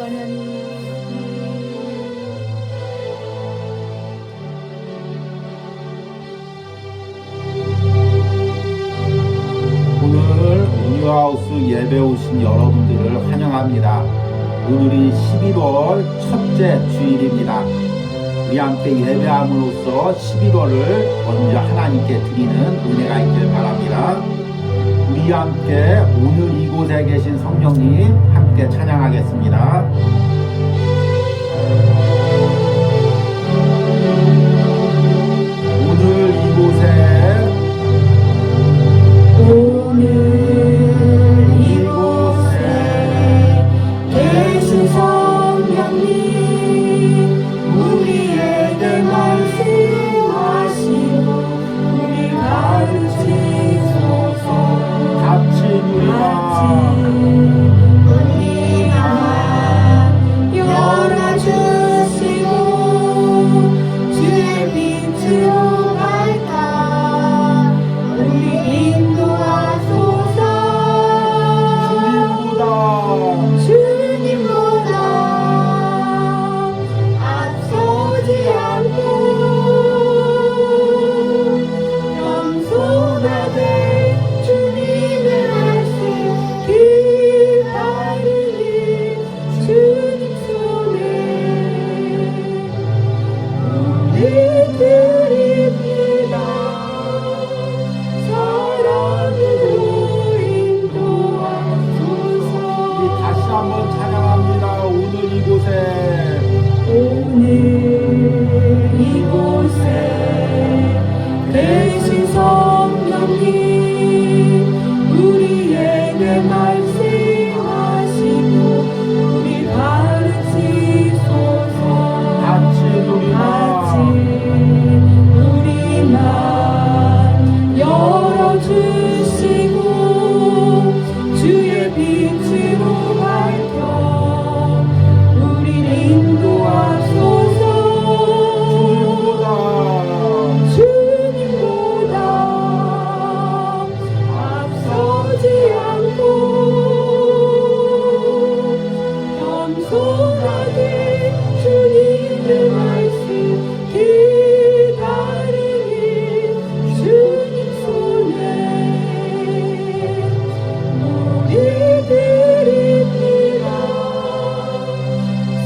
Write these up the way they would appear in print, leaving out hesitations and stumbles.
오늘 우유하우스 예배 오신 여러분들을 환영합니다. 오늘이 11월 첫째 주일입니다. 우리 함께 예배함으로써 11월을 먼저 하나님께 드리는 은혜가 있길 바랍니다. 우리 함께 오늘 이곳에 계신 성령님 함께 찬양하겠습니다. 오늘 이곳에 계신 성령님 우리에게 말씀하시고 우리 가르치소서. 같이 누리라 열어주시고 주의 빛으로 밝아 우리 인도하소서. 주님보다 앞서지 않고 겸손하게 주님의 말씀 기다리니 주님 손에 우리 드립니다. 사랑으로 인도하소서. 다시 한번 찬양합니다. 오늘 이곳에 계신 성령님 우리에게 말씀하시고 우리 가르치소서. 같이 누리라 우리만 열어주시고 주의 빛으로 밝혀 우리 인도하소서. 주님보다 앞서지 않고 겸손하게 주님의 말씀 기다리니 주님 손에 우리 드립니다.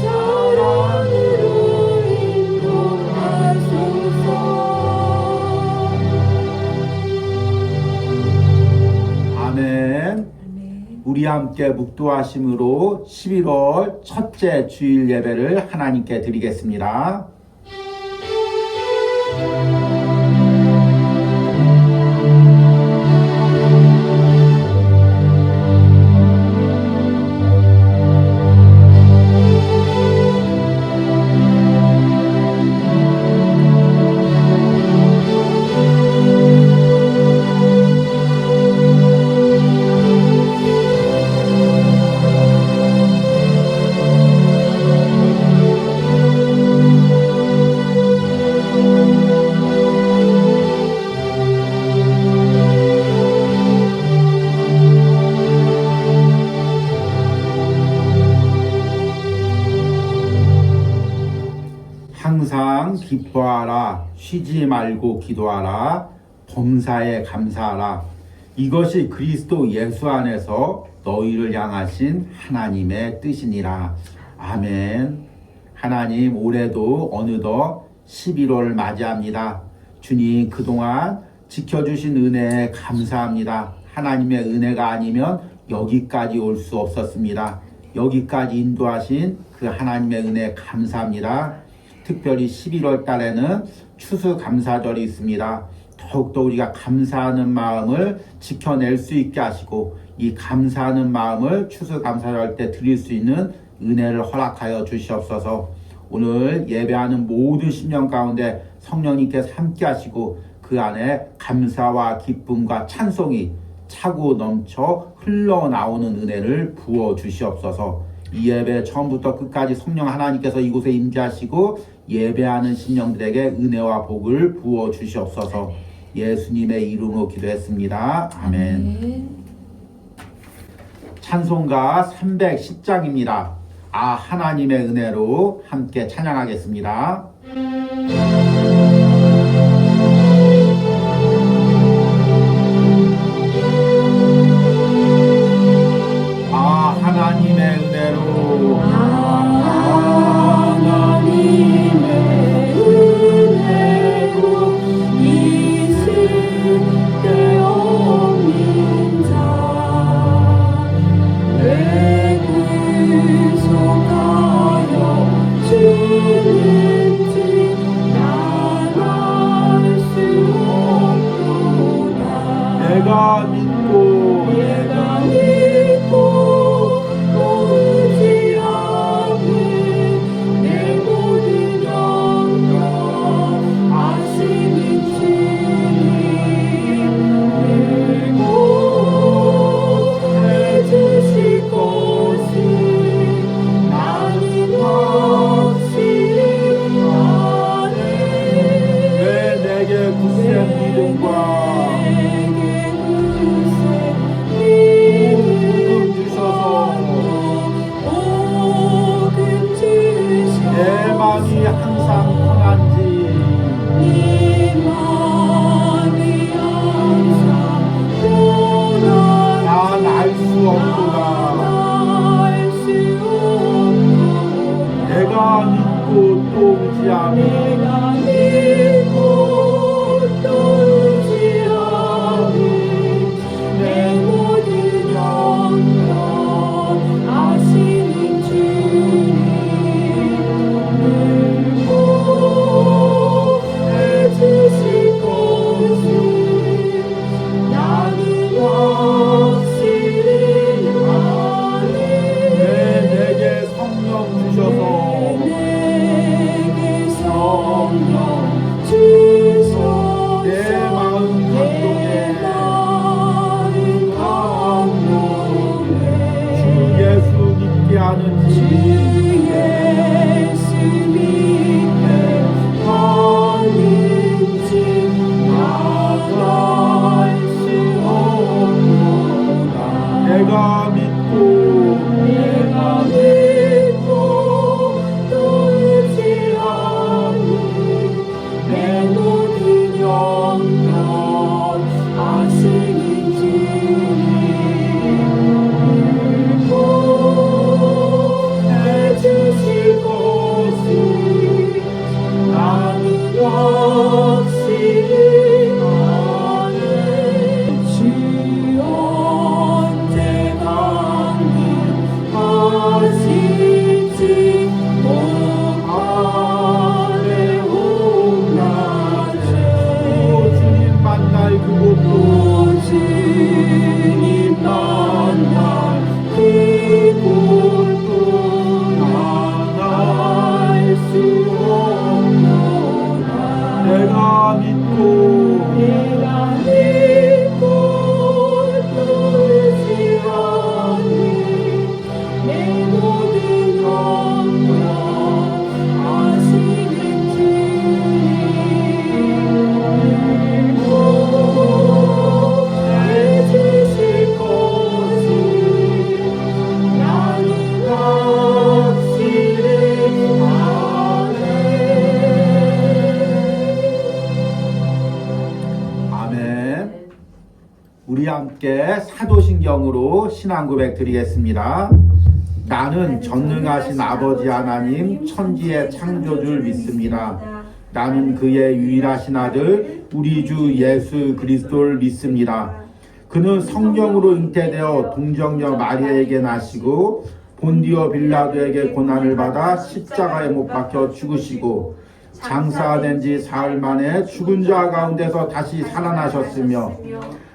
사랑으로 인도하소서. 아멘. 우리 함께 묵도하심으로 11월 첫째 주일 예배를 하나님께 드리겠습니다. 항상 기뻐하라, 쉬지 말고 기도하라, 범사에 감사하라. 이것이 그리스도 예수 안에서 너희를 향하신 하나님의 뜻이니라. 아멘. 하나님, 올해도 어느덧 11월 맞이합니다. 주님, 그동안 지켜주신 은혜에 감사합니다. 하나님의 은혜가 아니면 여기까지 올 수 없었습니다. 여기까지 인도하신 그 하나님의 은혜에 감사합니다. 특별히 11월 달에는 추수감사절이 있습니다. 더욱더 우리가 감사하는 마음을 지켜낼 수 있게 하시고 이 감사하는 마음을 추수감사절 때 드릴 수 있는 은혜를 허락하여 주시옵소서. 오늘 예배하는 모든 심령 가운데 성령님께서 함께 하시고 그 안에 감사와 기쁨과 찬송이 차고 넘쳐 흘러나오는 은혜를 부어 주시옵소서. 이 예배 처음부터 끝까지 성령 하나님께서 이곳에 임재하시고 예배하는 심령들에게 은혜와 복을 부어 주시옵소서. 예수님의 이름으로 기도했습니다. 아멘. 찬송가 310장입니다. 하나님의 은혜로 함께 찬양하겠습니다. 하나님의 은혜로 하나님의 은혜로 있을 데 없는 자 내 구속하여 주는지 난 알 수 없도다. 내가 믿고 우리 함께 사도신경으로 신앙 고백 드리겠습니다. 나는 전능하신 아버지 하나님 천지의 창조주를 믿습니다. 나는 그의 유일하신 아들 우리 주 예수 그리스도를 믿습니다. 그는 성령으로 잉태되어 동정녀 마리아에게 나시고 본디오 빌라도에게 고난을 받아 십자가에 못 박혀 죽으시고 장사된 지 사흘 만에 죽은 자 가운데서 다시 살아나셨으며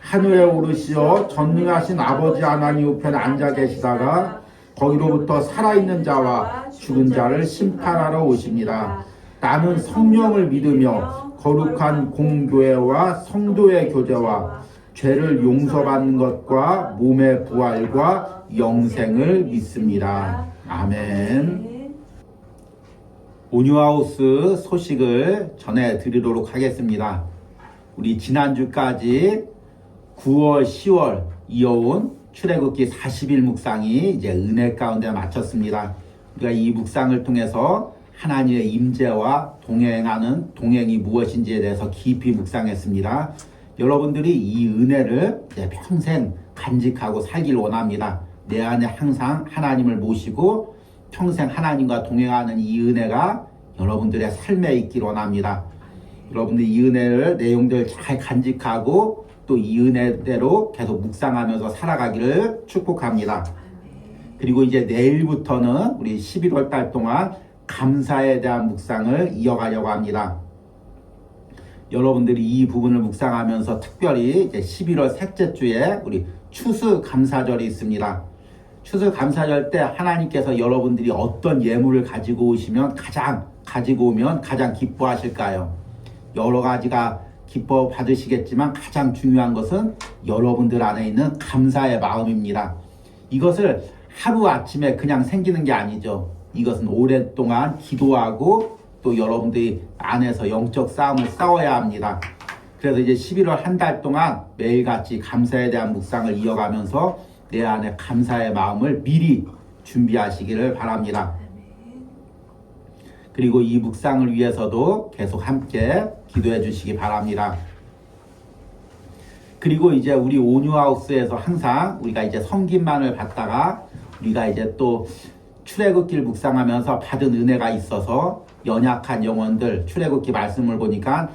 하늘에 오르시어 전능하신 아버지 하나님 우편에 앉아 계시다가 거기로부터 살아있는 자와 죽은 자를 심판하러 오십니다. 나는 성령을 믿으며 거룩한 공교회와 성도의 교제와 죄를 용서받는 것과 몸의 부활과 영생을 믿습니다. 아멘. 온유하우스 소식을 전해드리도록 하겠습니다. 우리 지난주까지 9월, 10월 이어온 출애굽기 40일 묵상이 이제 은혜 가운데 마쳤습니다. 우리가 이 묵상을 통해서 하나님의 임재와 동행이 무엇인지에 대해서 깊이 묵상했습니다. 여러분들이 이 은혜를 평생 간직하고 살길 원합니다. 내 안에 항상 하나님을 모시고 평생 하나님과 동행하는 이 은혜가 여러분들의 삶에 있길 원합니다. 여러분들이 이 은혜를 내용들 잘 간직하고 또 이 은혜대로 계속 묵상하면서 살아가기를 축복합니다. 그리고 이제 내일부터는 우리 11월 달 동안 감사에 대한 묵상을 이어가려고 합니다. 여러분들이 이 부분을 묵상하면서 특별히 이제 11월 셋째 주에 우리 추수감사절이 있습니다. 추수감사절 때 하나님께서 여러분들이 어떤 예물을 가지고 오면 가장 기뻐하실까요? 여러 가지가 기뻐 받으시겠지만 가장 중요한 것은 여러분들 안에 있는 감사의 마음입니다. 이것을 하루아침에 그냥 생기는 게 아니죠. 이것은 오랫동안 기도하고 또 여러분들이 안에서 영적 싸움을 싸워야 합니다. 그래서 이제 11월 한 달 동안 매일같이 감사에 대한 묵상을 이어가면서 내 안에 감사의 마음을 미리 준비하시기를 바랍니다. 그리고 이 묵상을 위해서도 계속 함께 기도해 주시기 바랍니다. 그리고 이제 우리 온유하우스에서 항상 우리가 이제 섬김만을 받다가 우리가 이제 또 출애굽기를 묵상하면서 받은 은혜가 있어서 연약한 영혼들, 출애굽기 말씀을 보니까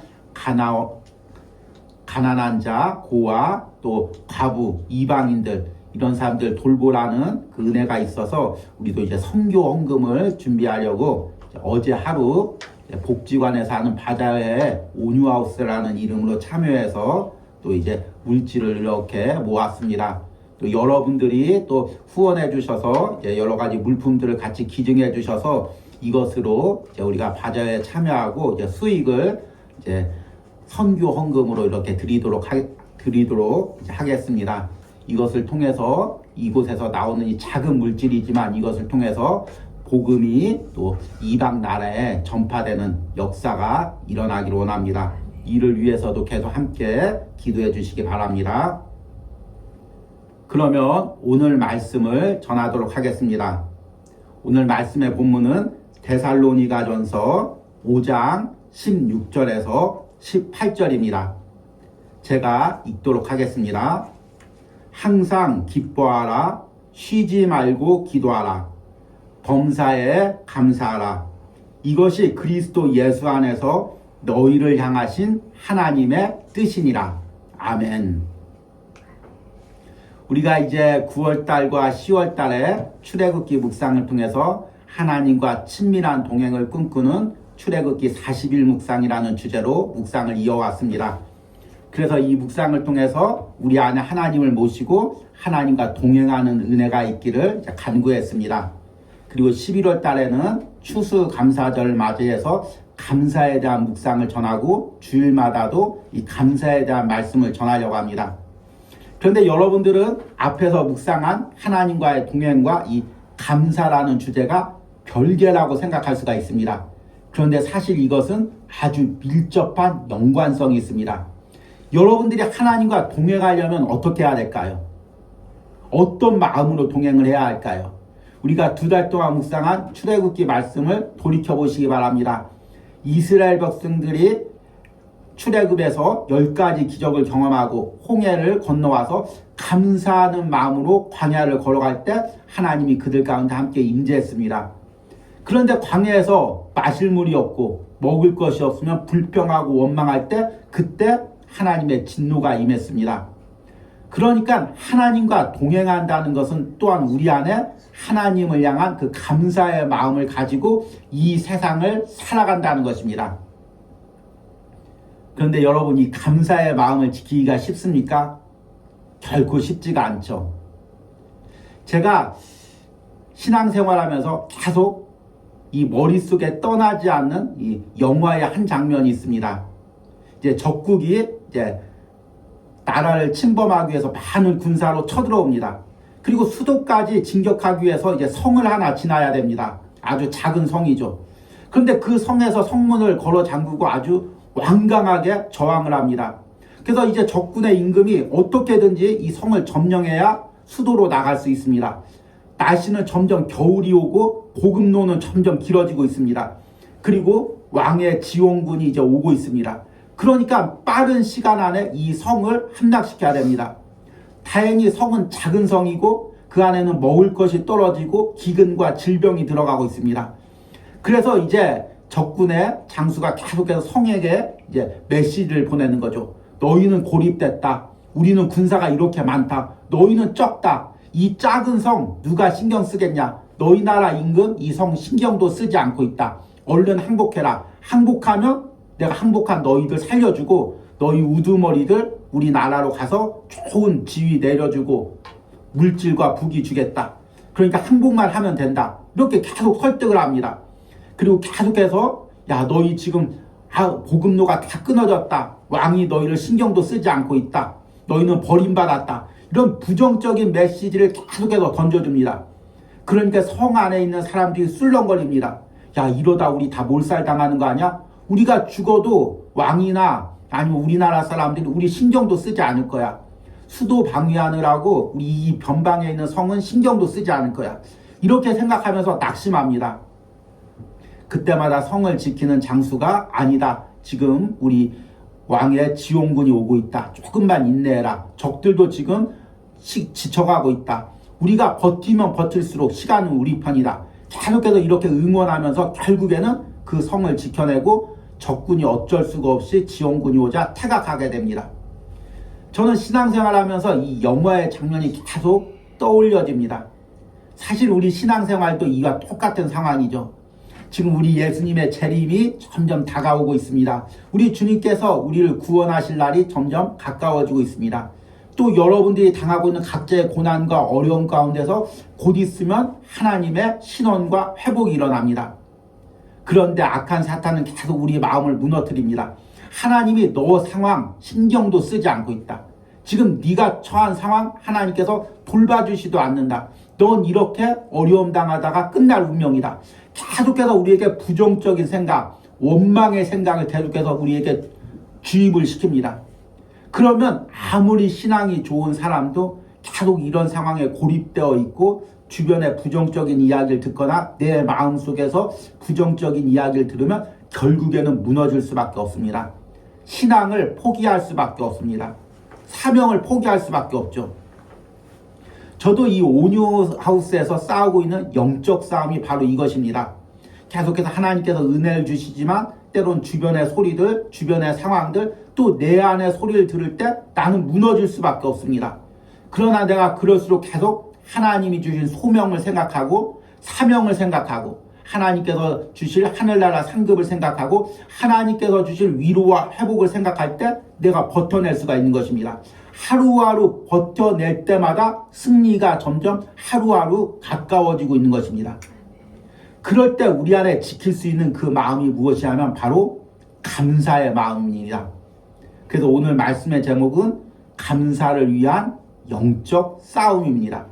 가난한 자, 고아, 또 과부, 이방인들 이런 사람들 돌보라는 그 은혜가 있어서 우리도 이제 선교 헌금을 준비하려고 어제 하루 복지관에서 하는 바다의 온유하우스라는 이름으로 참여해서 또 이제 물질을 이렇게 모았습니다. 또 여러분들이 또 후원해 주셔서 이제 여러 가지 물품들을 같이 기증해 주셔서 이것으로 이제 우리가 바자회에 참여하고 이제 수익을 이제 선교 헌금으로 이렇게 드리도록 이제 하겠습니다. 이것을 통해서 이곳에서 나오는 이 작은 물질이지만 이것을 통해서 복음이 또 이방 나라에 전파되는 역사가 일어나기를 원합니다. 이를 위해서도 계속 함께 기도해 주시기 바랍니다. 그러면 오늘 말씀을 전하도록 하겠습니다. 오늘 말씀의 본문은 데살로니가전서 5장 16절에서 18절입니다. 제가 읽도록 하겠습니다. 항상 기뻐하라, 쉬지 말고 기도하라, 범사에 감사하라. 이것이 그리스도 예수 안에서 너희를 향하신 하나님의 뜻이니라. 아멘. 우리가 이제 9월달과 10월달에 출애굽기 묵상을 통해서 하나님과 친밀한 동행을 꿈꾸는 출애굽기 40일 묵상이라는 주제로 묵상을 이어왔습니다. 그래서 이 묵상을 통해서 우리 안에 하나님을 모시고 하나님과 동행하는 은혜가 있기를 간구했습니다. 그리고 11월 달에는 추수감사절을 맞이해서 감사에 대한 묵상을 전하고 주일마다도 이 감사에 대한 말씀을 전하려고 합니다. 그런데 여러분들은 앞에서 묵상한 하나님과의 동행과 이 감사라는 주제가 별개라고 생각할 수가 있습니다. 그런데 사실 이것은 아주 밀접한 연관성이 있습니다. 여러분들이 하나님과 동행하려면 어떻게 해야 될까요? 어떤 마음으로 동행을 해야 할까요? 우리가 2달 동안 묵상한 출애굽기 말씀을 돌이켜보시기 바랍니다. 이스라엘 백성들이 출애굽에서 10가지 기적을 경험하고 홍해를 건너와서 감사하는 마음으로 광야를 걸어갈 때 하나님이 그들 가운데 함께 임재했습니다. 그런데 광야에서 마실 물이 없고 먹을 것이 없으면 불평하고 원망할 때 그때 하나님의 진노가 임했습니다. 그러니까 하나님과 동행한다는 것은 또한 우리 안에 하나님을 향한 그 감사의 마음을 가지고 이 세상을 살아간다는 것입니다. 그런데 여러분, 이 감사의 마음을 지키기가 쉽습니까? 결코 쉽지가 않죠. 제가 신앙생활하면서 계속 이 머릿속에 떠나지 않는 이 영화의 한 장면이 있습니다. 이제 적국이 이제 나라를 침범하기 위해서 많은 군사로 쳐들어옵니다. 그리고 수도까지 진격하기 위해서 이제 성을 하나 지나야 됩니다. 아주 작은 성이죠. 그런데 그 성에서 성문을 걸어 잠그고 아주 완강하게 저항을 합니다. 그래서 이제 적군의 임금이 어떻게든지 이 성을 점령해야 수도로 나갈 수 있습니다. 날씨는 점점 겨울이 오고 보급로는 점점 길어지고 있습니다. 그리고 왕의 지원군이 이제 오고 있습니다. 그러니까 빠른 시간 안에 이 성을 함락시켜야 됩니다. 다행히 성은 작은 성이고 그 안에는 먹을 것이 떨어지고 기근과 질병이 들어가고 있습니다. 그래서 이제 적군의 장수가 계속해서 성에게 이제 메시지를 보내는 거죠. 너희는 고립됐다. 우리는 군사가 이렇게 많다. 너희는 적다. 이 작은 성 누가 신경 쓰겠냐. 너희 나라 임금 이 성 신경도 쓰지 않고 있다. 얼른 항복해라. 항복하면 내가 항복한 너희들 살려주고 너희 우두머리들 우리나라로 가서 좋은 지위 내려주고 물질과 북이 주겠다. 그러니까 항복만 하면 된다. 이렇게 계속 설득을 합니다. 그리고 계속해서 야 너희 지금 보급로가 다 끊어졌다. 왕이 너희를 신경도 쓰지 않고 있다. 너희는 버림받았다. 이런 부정적인 메시지를 계속해서 던져줍니다. 그러니까 성 안에 있는 사람들이 술렁거립니다. 야 이러다 우리 다 몰살당하는 거 아니야? 우리가 죽어도 왕이나 아니면 우리나라 사람들이 우리 신경도 쓰지 않을 거야. 수도 방위하느라고 우리 이 변방에 있는 성은 신경도 쓰지 않을 거야. 이렇게 생각하면서 낙심합니다. 그때마다 성을 지키는 장수가 아니다. 지금 우리 왕의 지원군이 오고 있다. 조금만 인내해라. 적들도 지금 지쳐가고 있다. 우리가 버티면 버틸수록 시간은 우리 편이다. 계속해서 이렇게 응원하면서 결국에는 그 성을 지켜내고 적군이 어쩔 수가 없이 지원군이 오자 퇴각하게 됩니다. 저는 신앙생활하면서 이 영화의 장면이 계속 떠올려집니다. 사실 우리 신앙생활도 이와 똑같은 상황이죠. 지금 우리 예수님의 재림이 점점 다가오고 있습니다. 우리 주님께서 우리를 구원하실 날이 점점 가까워지고 있습니다. 또 여러분들이 당하고 있는 각자의 고난과 어려움 가운데서 곧 있으면 하나님의 신원과 회복이 일어납니다. 그런데 악한 사탄은 계속 우리의 마음을 무너뜨립니다. 하나님이 너 상황 신경도 쓰지 않고 있다. 지금 네가 처한 상황 하나님께서 돌봐주지도 않는다. 넌 이렇게 어려움 당하다가 끝날 운명이다. 계속해서 우리에게 부정적인 생각, 원망의 생각을 계속해서 우리에게 주입을 시킵니다. 그러면 아무리 신앙이 좋은 사람도 계속 이런 상황에 고립되어 있고 주변에 부정적인 이야기를 듣거나 내 마음속에서 부정적인 이야기를 들으면 결국에는 무너질 수밖에 없습니다. 신앙을 포기할 수밖에 없습니다. 사명을 포기할 수밖에 없죠. 저도 이 온유하우스에서 싸우고 있는 영적 싸움이 바로 이것입니다. 계속해서 하나님께서 은혜를 주시지만 때론 주변의 소리들, 주변의 상황들, 또 내 안의 소리를 들을 때 나는 무너질 수밖에 없습니다. 그러나 내가 그럴수록 계속 하나님이 주신 소명을 생각하고 사명을 생각하고 하나님께서 주실 하늘나라 상급을 생각하고 하나님께서 주실 위로와 회복을 생각할 때 내가 버텨낼 수가 있는 것입니다. 하루하루 버텨낼 때마다 승리가 점점 하루하루 가까워지고 있는 것입니다. 그럴 때 우리 안에 지킬 수 있는 그 마음이 무엇이냐면 바로 감사의 마음입니다. 그래서 오늘 말씀의 제목은 감사를 위한 영적 싸움입니다.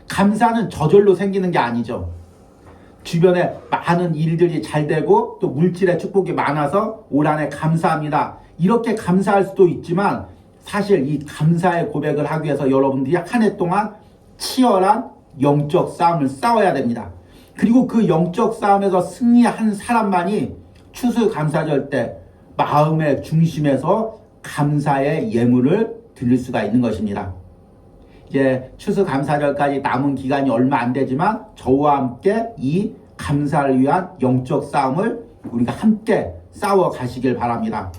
감사는 저절로 생기는 게 아니죠. 주변에 많은 일들이 잘 되고 또 물질의 축복이 많아서 올 한해 감사합니다. 이렇게 감사할 수도 있지만 사실 이 감사의 고백을 하기 위해서 여러분들이 한 해 동안 치열한 영적 싸움을 싸워야 됩니다. 그리고 그 영적 싸움에서 승리한 사람만이 추수감사절 때 마음의 중심에서 감사의 예물을 드릴 수가 있는 것입니다. 이제 추수감사절까지 남은 기간이 얼마 안 되지만 저와 함께 이 감사를 위한 영적 싸움을 우리가 함께 싸워 가시길 바랍니다.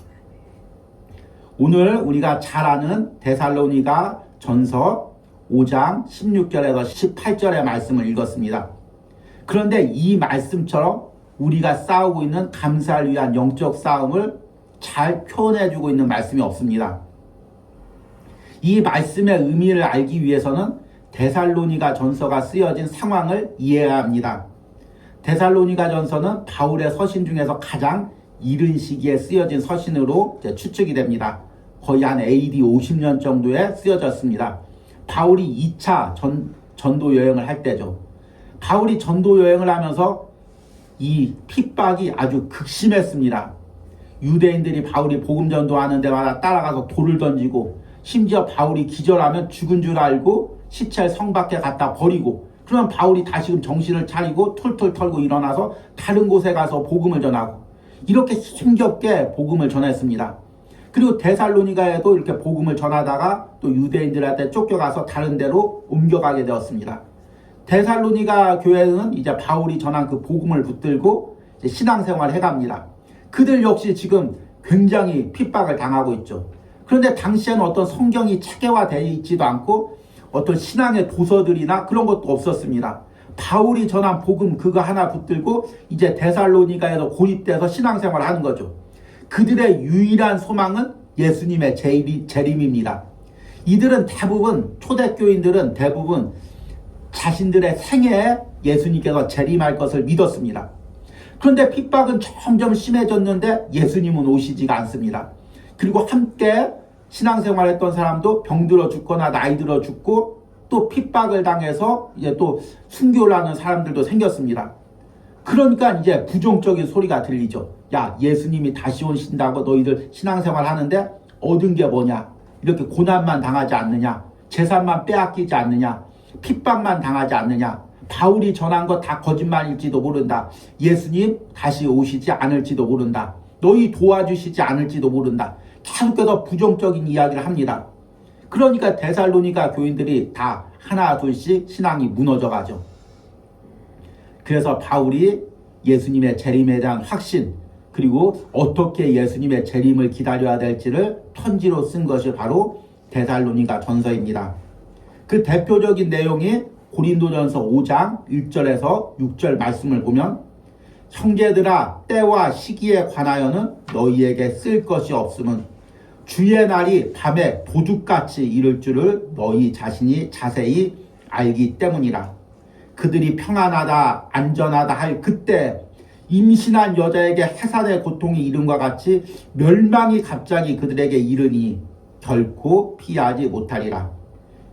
오늘 우리가 잘 아는 데살로니가 전서 5장 16절에서 18절의 말씀을 읽었습니다. 그런데 이 말씀처럼 우리가 싸우고 있는 감사를 위한 영적 싸움을 잘 표현해주고 있는 말씀이 없습니다. 이 말씀의 의미를 알기 위해서는 데살로니가 전서가 쓰여진 상황을 이해해야 합니다. 데살로니가 전서는 바울의 서신 중에서 가장 이른 시기에 쓰여진 서신으로 추측이 됩니다. 거의 한 AD 50년 정도에 쓰여졌습니다. 바울이 2차 전도 여행을 할 때죠. 바울이 전도 여행을 하면서 이 핍박이 아주 극심했습니다. 유대인들이 바울이 복음 전도하는 데마다 따라가서 돌을 던지고 심지어 바울이 기절하면 죽은 줄 알고 시체를 성 밖에 갖다 버리고 그러면 바울이 다시금 정신을 차리고 털털 털고 일어나서 다른 곳에 가서 복음을 전하고 이렇게 힘겹게 복음을 전했습니다. 그리고 데살로니가에도 이렇게 복음을 전하다가 또 유대인들한테 쫓겨가서 다른 데로 옮겨가게 되었습니다. 데살로니가 교회는 이제 바울이 전한 그 복음을 붙들고 이제 신앙생활을 해갑니다. 그들 역시 지금 굉장히 핍박을 당하고 있죠. 그런데 당시에는 어떤 성경이 체계화되어 있지도 않고 어떤 신앙의 도서들이나 그런 것도 없었습니다. 바울이 전한 복음 그거 하나 붙들고 이제 데살로니가에서 고립돼서 신앙생활을 하는 거죠. 그들의 유일한 소망은 예수님의 재림입니다. 이들은 대부분 초대교인들은 대부분 자신들의 생애에 예수님께서 재림할 것을 믿었습니다. 그런데 핍박은 점점 심해졌는데 예수님은 오시지가 않습니다. 그리고 함께 신앙생활했던 사람도 병들어 죽거나 나이 들어 죽고 또 핍박을 당해서 이제 또 순교를 하는 사람들도 생겼습니다. 그러니까 이제 부정적인 소리가 들리죠. 야, 예수님이 다시 오신다고 너희들 신앙생활 하는데 얻은 게 뭐냐? 이렇게 고난만 당하지 않느냐? 재산만 빼앗기지 않느냐? 핍박만 당하지 않느냐? 바울이 전한 거 다 거짓말일지도 모른다. 예수님 다시 오시지 않을지도 모른다. 너희 도와주시지 않을지도 모른다. 계속해서 부정적인 이야기를 합니다. 그러니까 데살로니가 교인들이 다 하나 둘씩 신앙이 무너져 가죠. 그래서 바울이 예수님의 재림에 대한 확신 그리고 어떻게 예수님의 재림을 기다려야 될지를 편지로 쓴 것이 바로 데살로니가 전서입니다. 그 대표적인 내용이 고린도전서 5장 1절에서 6절 말씀을 보면 형제들아 때와 시기에 관하여는 너희에게 쓸 것이 없음은 주의 날이 밤에 도둑같이 이를 줄을 너희 자신이 자세히 알기 때문이라. 그들이 평안하다 안전하다 할 그때 임신한 여자에게 해산의 고통이 이름과 같이 멸망이 갑자기 그들에게 이르니 결코 피하지 못하리라.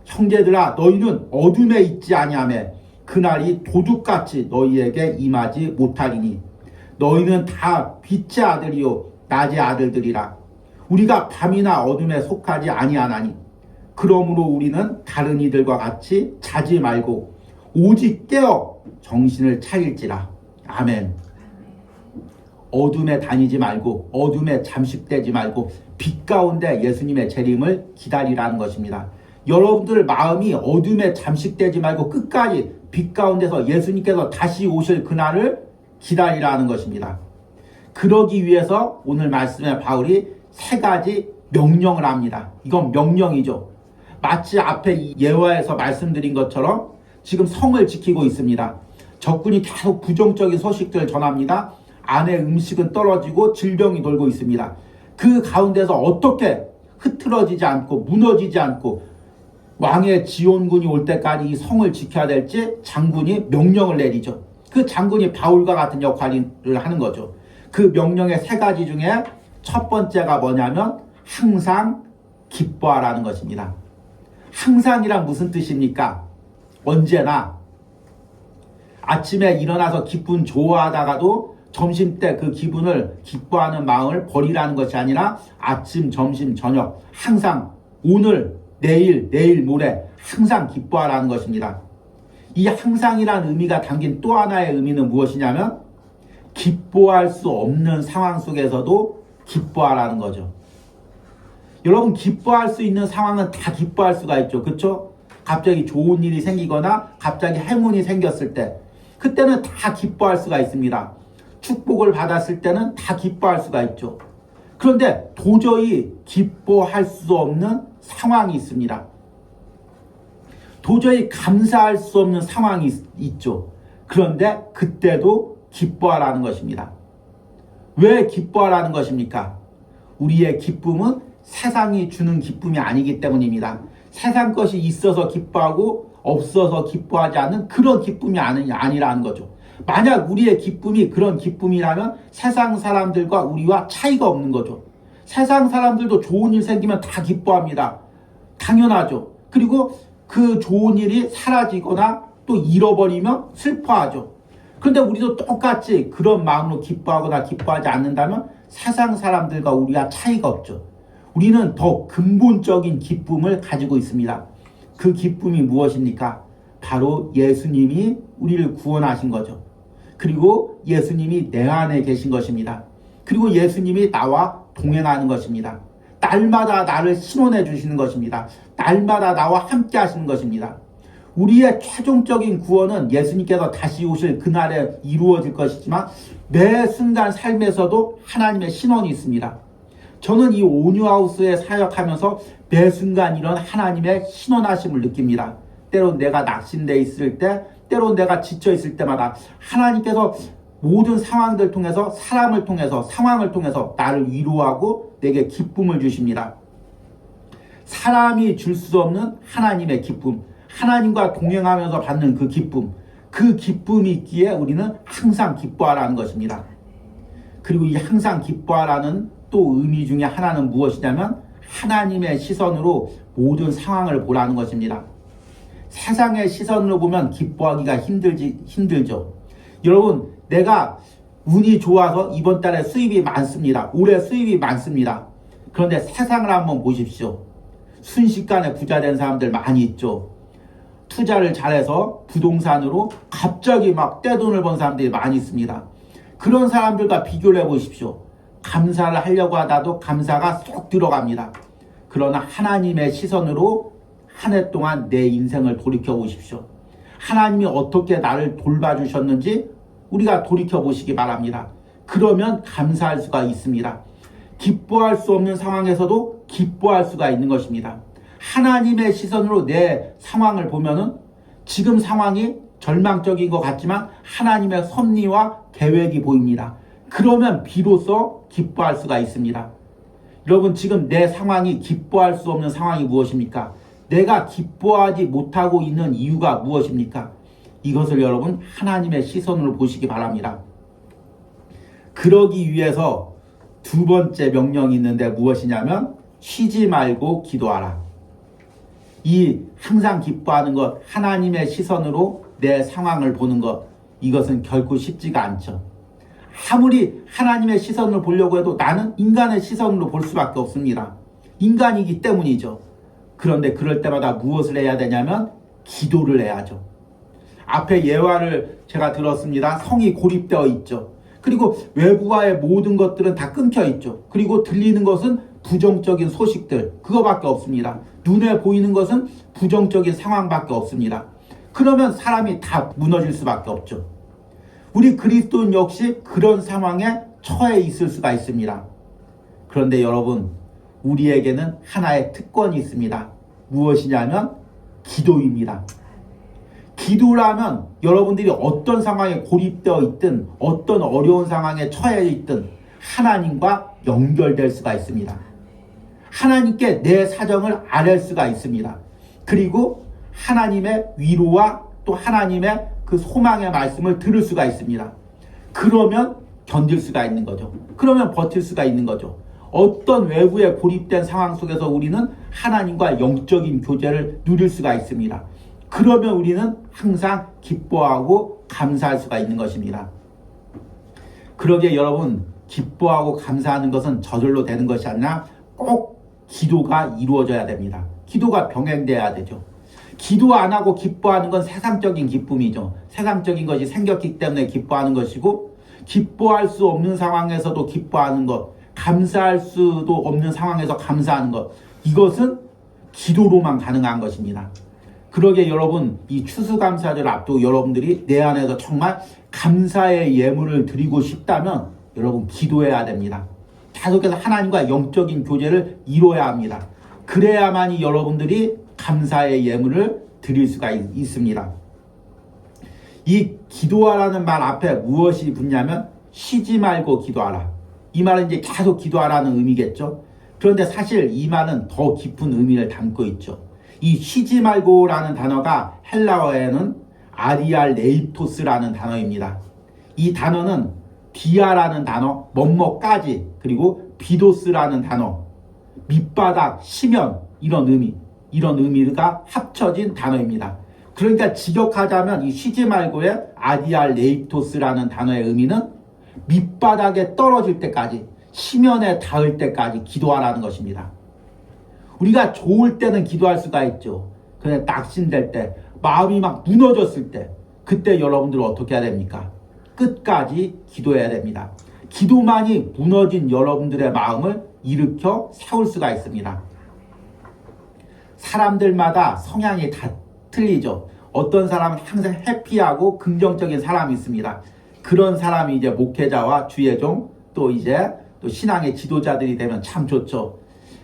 형제들아 너희는 어둠에 있지 아니하며 그날이 도둑같이 너희에게 임하지 못하리니 너희는 다 빛의 아들이요 낮의 아들들이라. 우리가 밤이나 어둠에 속하지 아니하나니 그러므로 우리는 다른 이들과 같이 자지 말고 오직 깨어 정신을 차릴지라. 아멘. 어둠에 다니지 말고 어둠에 잠식되지 말고 빛 가운데 예수님의 재림을 기다리라는 것입니다. 여러분들 마음이 어둠에 잠식되지 말고 끝까지 빛 가운데서 예수님께서 다시 오실 그날을 기다리라는 것입니다. 그러기 위해서 오늘 말씀에 바울이 세 가지 명령을 합니다. 이건 명령이죠. 마치 앞에 예화에서 말씀드린 것처럼 지금 성을 지키고 있습니다. 적군이 계속 부정적인 소식들을 전합니다. 안에 음식은 떨어지고 질병이 돌고 있습니다. 그 가운데서 어떻게 흐트러지지 않고 무너지지 않고 왕의 지원군이 올 때까지 이 성을 지켜야 될지 장군이 명령을 내리죠. 그 장군이 바울과 같은 역할을 하는 거죠. 그 명령의 세 가지 중에 첫 번째가 뭐냐면 항상 기뻐하라는 것입니다. 항상이란 무슨 뜻입니까? 언제나 아침에 일어나서 기분 좋아하다가도 점심때 그 기분을 기뻐하는 마음을 버리라는 것이 아니라 아침, 점심, 저녁 항상 오늘, 내일 모레 항상 기뻐하라는 것입니다. 이 항상이라는 의미가 담긴 또 하나의 의미는 무엇이냐면 기뻐할 수 없는 상황 속에서도 기뻐하라는 거죠. 여러분 기뻐할 수 있는 상황은 다 기뻐할 수가 있죠. 그렇죠? 갑자기 좋은 일이 생기거나 갑자기 행운이 생겼을 때 그때는 다 기뻐할 수가 있습니다. 축복을 받았을 때는 다 기뻐할 수가 있죠. 그런데 도저히 기뻐할 수 없는 상황이 있습니다. 도저히 감사할 수 없는 상황이 있죠. 그런데 그때도 기뻐하라는 것입니다. 왜 기뻐하라는 것입니까? 우리의 기쁨은 세상이 주는 기쁨이 아니기 때문입니다. 세상 것이 있어서 기뻐하고 없어서 기뻐하지 않는 그런 기쁨이 아니라는 거죠. 만약 우리의 기쁨이 그런 기쁨이라면 세상 사람들과 우리와 차이가 없는 거죠. 세상 사람들도 좋은 일 생기면 다 기뻐합니다. 당연하죠. 그리고 그 좋은 일이 사라지거나 또 잃어버리면 슬퍼하죠. 그런데 우리도 똑같이 그런 마음으로 기뻐하거나 기뻐하지 않는다면 세상 사람들과 우리가 차이가 없죠. 우리는 더 근본적인 기쁨을 가지고 있습니다. 그 기쁨이 무엇입니까? 바로 예수님이 우리를 구원하신 거죠. 그리고 예수님이 내 안에 계신 것입니다. 그리고 예수님이 나와 동행하는 것입니다. 날마다 나를 신원해 주시는 것입니다. 날마다 나와 함께 하시는 것입니다. 우리의 최종적인 구원은 예수님께서 다시 오실 그날에 이루어질 것이지만 매 순간 삶에서도 하나님의 신원이 있습니다. 저는 이 온유하우스에 사역하면서 매 순간 이런 하나님의 신원하심을 느낍니다. 때론 내가 낙심되어 있을 때, 때론 내가 지쳐 있을 때마다 하나님께서 모든 상황들 통해서, 사람을 통해서, 상황을 통해서 나를 위로하고 내게 기쁨을 주십니다. 사람이 줄 수 없는 하나님의 기쁨, 하나님과 동행하면서 받는 그 기쁨이 있기에 우리는 항상 기뻐하라는 것입니다. 그리고 이 항상 기뻐하라는 또 의미 중에 하나는 무엇이냐면 하나님의 시선으로 모든 상황을 보라는 것입니다. 세상의 시선으로 보면 기뻐하기가 힘들죠. 여러분, 내가 운이 좋아서 이번 달에 수입이 많습니다. 올해 수입이 많습니다. 그런데 세상을 한번 보십시오. 순식간에 부자 된 사람들 많이 있죠. 투자를 잘해서 부동산으로 갑자기 막 떼돈을 번 사람들이 많이 있습니다. 그런 사람들과 비교를 해보십시오. 감사를 하려고 하다도 감사가 쏙 들어갑니다. 그러나 하나님의 시선으로 한 해 동안 내 인생을 돌이켜 보십시오. 하나님이 어떻게 나를 돌봐주셨는지 우리가 돌이켜 보시기 바랍니다. 그러면 감사할 수가 있습니다. 기뻐할 수 없는 상황에서도 기뻐할 수가 있는 것입니다. 하나님의 시선으로 내 상황을 보면은 지금 상황이 절망적인 것 같지만 하나님의 섭리와 계획이 보입니다. 그러면 비로소 기뻐할 수가 있습니다. 여러분, 지금 내 상황이 기뻐할 수 없는 상황이 무엇입니까? 내가 기뻐하지 못하고 있는 이유가 무엇입니까? 이것을 여러분 하나님의 시선으로 보시기 바랍니다. 그러기 위해서 두 번째 명령이 있는데 무엇이냐면 쉬지 말고 기도하라. 이 항상 기뻐하는 것, 하나님의 시선으로 내 상황을 보는 것, 이것은 결코 쉽지가 않죠. 아무리 하나님의 시선을 보려고 해도 나는 인간의 시선으로 볼 수밖에 없습니다. 인간이기 때문이죠. 그런데 그럴 때마다 무엇을 해야 되냐면 기도를 해야죠. 앞에 예화를 제가 들었습니다. 성이 고립되어 있죠. 그리고 외부와의 모든 것들은 다 끊겨 있죠. 그리고 들리는 것은 부정적인 소식들, 그거밖에 없습니다. 눈에 보이는 것은 부정적인 상황밖에 없습니다. 그러면 사람이 다 무너질 수밖에 없죠. 우리 그리스도인 역시 그런 상황에 처해 있을 수가 있습니다. 그런데 여러분, 우리에게는 하나의 특권이 있습니다. 무엇이냐면 기도입니다. 기도라면 여러분들이 어떤 상황에 고립되어 있든 어떤 어려운 상황에 처해 있든 하나님과 연결될 수가 있습니다. 하나님께 내 사정을 아뢰 수가 있습니다. 그리고 하나님의 위로와 또 하나님의 그 소망의 말씀을 들을 수가 있습니다. 그러면 견딜 수가 있는 거죠. 그러면 버틸 수가 있는 거죠. 어떤 외부에 고립된 상황 속에서 우리는 하나님과 영적인 교제를 누릴 수가 있습니다. 그러면 우리는 항상 기뻐하고 감사할 수가 있는 것입니다. 그러기에 여러분, 기뻐하고 감사하는 것은 저절로 되는 것이 아니라 꼭 기도가 이루어져야 됩니다. 기도가 병행돼야 되죠. 기도 안 하고 기뻐하는 건 세상적인 기쁨이죠. 세상적인 것이 생겼기 때문에 기뻐하는 것이고, 기뻐할 수 없는 상황에서도 기뻐하는 것, 감사할 수도 없는 상황에서 감사하는 것, 이것은 기도로만 가능한 것입니다. 그러기에 여러분, 이 추수감사절 앞두고 여러분들이 내 안에서 정말 감사의 예물을 드리고 싶다면 여러분 기도해야 됩니다. 계속해서 하나님과 영적인 교제를 이루어야 합니다. 그래야만이 여러분들이 감사의 예물을 드릴 수가 있습니다. 이 기도하라는 말 앞에 무엇이 붙냐면 쉬지 말고 기도하라. 이 말은 이제 계속 기도하라는 의미겠죠. 그런데 사실 이 말은 더 깊은 의미를 담고 있죠. 이 쉬지 말고라는 단어가 헬라어에는 아리알레이토스라는 단어입니다. 이 단어는 디아라는 단어, 뭐뭐까지, 그리고 비도스라는 단어, 밑바닥, 심연, 이런 의미가 합쳐진 단어입니다. 그러니까 직역하자면 이 쉬지 말고의 아디알레이토스라는 단어의 의미는 밑바닥에 떨어질 때까지, 심연에 닿을 때까지 기도하라는 것입니다. 우리가 좋을 때는 기도할 수가 있죠. 그런데 낙심될 때, 마음이 막 무너졌을 때, 그때 여러분들은 어떻게 해야 됩니까? 끝까지 기도해야 됩니다. 기도만이 무너진 여러분들의 마음을 일으켜 세울 수가 있습니다. 사람들마다 성향이 다 틀리죠. 어떤 사람은 항상 해피하고 긍정적인 사람이 있습니다. 그런 사람이 이제 목회자와 주의종, 또 이제 또 신앙의 지도자들이 되면 참 좋죠.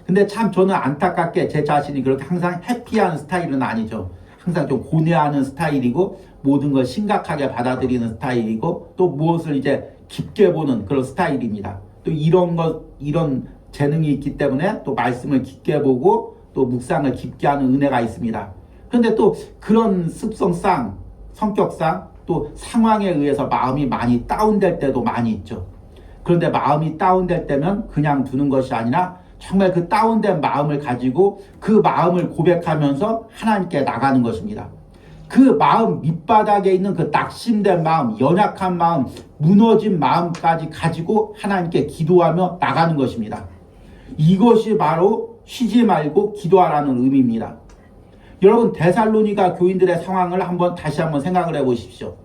근데 참 저는 안타깝게 제 자신이 그렇게 항상 해피한 스타일은 아니죠. 항상 좀 고뇌하는 스타일이고, 모든 걸 심각하게 받아들이는 스타일이고, 또 무엇을 이제 깊게 보는 그런 스타일입니다. 또 이런 재능이 있기 때문에 또 말씀을 깊게 보고 또 묵상을 깊게 하는 은혜가 있습니다. 그런데 또 그런 습성상, 성격상, 또 상황에 의해서 마음이 많이 다운될 때도 많이 있죠. 그런데 마음이 다운될 때면 그냥 두는 것이 아니라 정말 그 다운된 마음을 가지고 그 마음을 고백하면서 하나님께 나가는 것입니다. 그 마음 밑바닥에 있는 그 낙심된 마음, 연약한 마음, 무너진 마음까지 가지고 하나님께 기도하며 나가는 것입니다. 이것이 바로 쉬지 말고 기도하라는 의미입니다. 여러분, 데살로니가 교인들의 상황을 다시 한번 생각을 해보십시오.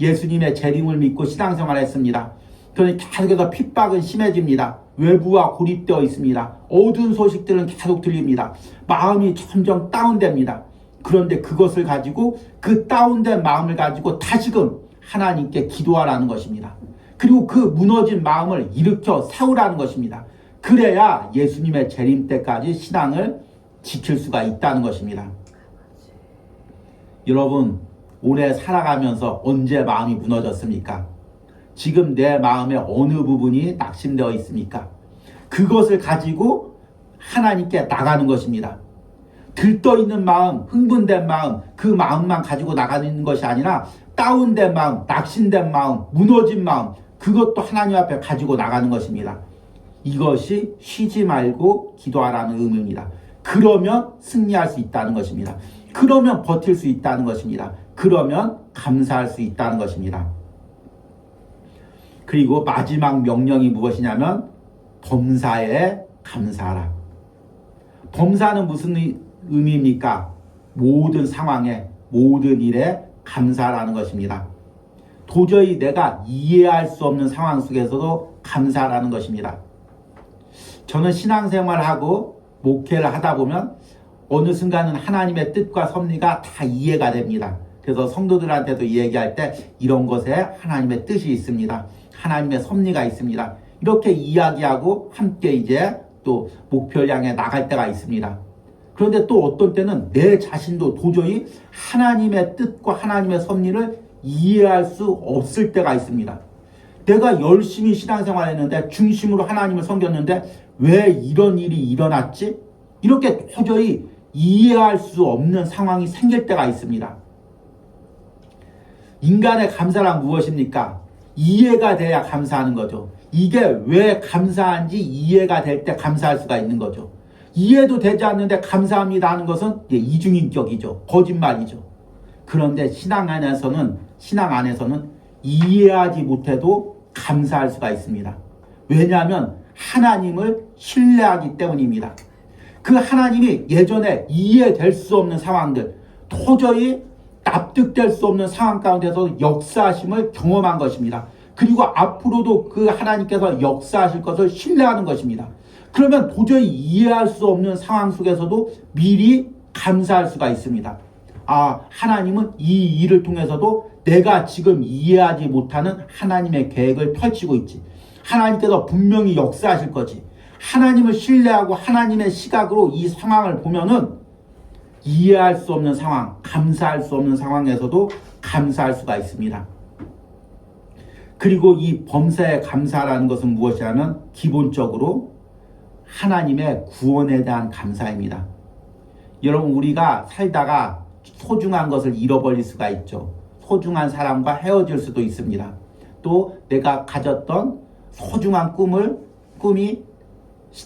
예수님의 재림을 믿고 신앙생활을 했습니다. 그러니 계속해서 핍박은 심해집니다. 외부와 고립되어 있습니다. 어두운 소식들은 계속 들립니다. 마음이 점점 다운됩니다. 그런데 그것을 가지고, 그 다운된 마음을 가지고 다시금 하나님께 기도하라는 것입니다. 그리고 그 무너진 마음을 일으켜 세우라는 것입니다. 그래야 예수님의 재림 때까지 신앙을 지킬 수가 있다는 것입니다. 여러분, 올해 살아가면서 언제 마음이 무너졌습니까? 지금 내 마음의 어느 부분이 낙심되어 있습니까? 그것을 가지고 하나님께 나가는 것입니다. 들떠있는 마음, 흥분된 마음, 그 마음만 가지고 나가는 것이 아니라 다운된 마음, 낙심된 마음, 무너진 마음, 그것도 하나님 앞에 가지고 나가는 것입니다. 이것이 쉬지 말고 기도하라는 의미입니다. 그러면 승리할 수 있다는 것입니다. 그러면 버틸 수 있다는 것입니다. 그러면 감사할 수 있다는 것입니다. 그리고 마지막 명령이 무엇이냐면 범사에 감사하라. 범사는 무슨 의미입니까? 모든 상황에, 모든 일에 감사하라는 것입니다. 도저히 내가 이해할 수 없는 상황 속에서도 감사하라는 것입니다. 저는 신앙생활을 하고 목회를 하다 보면 어느 순간은 하나님의 뜻과 섭리가 다 이해가 됩니다. 그래서 성도들한테도 얘기할 때 이런 것에 하나님의 뜻이 있습니다. 하나님의 섭리가 있습니다. 이렇게 이야기하고 함께 이제 또 목표를 향해 나갈 때가 있습니다. 그런데 또 어떤 때는 내 자신도 도저히 하나님의 뜻과 하나님의 섭리를 이해할 수 없을 때가 있습니다. 내가 열심히 신앙생활 했는데, 중심으로 하나님을 섬겼는데 왜 이런 일이 일어났지? 이렇게 도저히 이해할 수 없는 상황이 생길 때가 있습니다. 인간의 감사란 무엇입니까? 이해가 돼야 감사하는 거죠. 이게 왜 감사한지 이해가 될 때 감사할 수가 있는 거죠. 이해도 되지 않는데 감사합니다 하는 것은 이중인격이죠. 거짓말이죠. 그런데 신앙 안에서는 이해하지 못해도 감사할 수가 있습니다. 왜냐하면 하나님을 신뢰하기 때문입니다. 그 하나님이 예전에 이해될 수 없는 상황들, 도저히 납득될 수 없는 상황 가운데서 역사하심을 경험한 것입니다. 그리고 앞으로도 그 하나님께서 역사하실 것을 신뢰하는 것입니다. 그러면 도저히 이해할 수 없는 상황 속에서도 미리 감사할 수가 있습니다. 아, 하나님은 이 일을 통해서도 내가 지금 이해하지 못하는 하나님의 계획을 펼치고 있지. 하나님께서 분명히 역사하실 거지. 하나님을 신뢰하고 하나님의 시각으로 이 상황을 보면은 이해할 수 없는 상황, 감사할 수 없는 상황에서도 감사할 수가 있습니다. 그리고 이 범사에 감사라는 것은 무엇이냐면 기본적으로 하나님의 구원에 대한 감사입니다. 여러분, 우리가 살다가 소중한 것을 잃어버릴 수가 있죠. 소중한 사람과 헤어질 수도 있습니다. 또 내가 가졌던 소중한 꿈이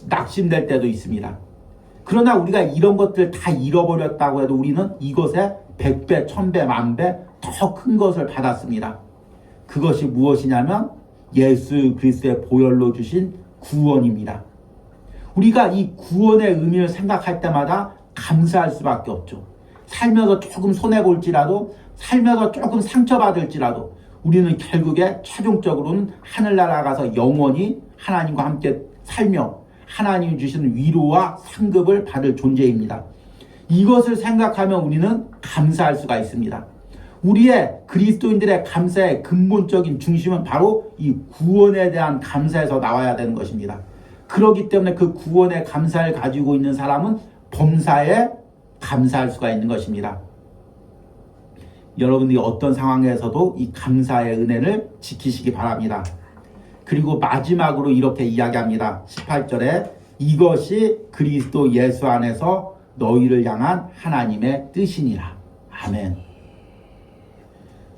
낙심될 때도 있습니다. 그러나 우리가 이런 것들 다 잃어버렸다고 해도 우리는 이것에 100배, 1000배, 10,000배 더 큰 것을 받았습니다. 그것이 무엇이냐면 예수 그리스도의 보혈로 주신 구원입니다. 우리가 이 구원의 의미를 생각할 때마다 감사할 수밖에 없죠. 살면서 조금 손해볼지라도, 살면서 조금 상처받을지라도 우리는 결국에 최종적으로는 하늘나라 가서 영원히 하나님과 함께 살며 하나님이 주시는 위로와 상급을 받을 존재입니다. 이것을 생각하면 우리는 감사할 수가 있습니다. 우리의 그리스도인들의 감사의 근본적인 중심은 바로 이 구원에 대한 감사에서 나와야 되는 것입니다. 그렇기 때문에 그 구원의 감사를 가지고 있는 사람은 범사에 감사할 수가 있는 것입니다. 여러분들이 어떤 상황에서도 이 감사의 은혜를 지키시기 바랍니다. 그리고 마지막으로 이렇게 이야기합니다. 18절에 이것이 그리스도 예수 안에서 너희를 향한 하나님의 뜻이니라. 아멘.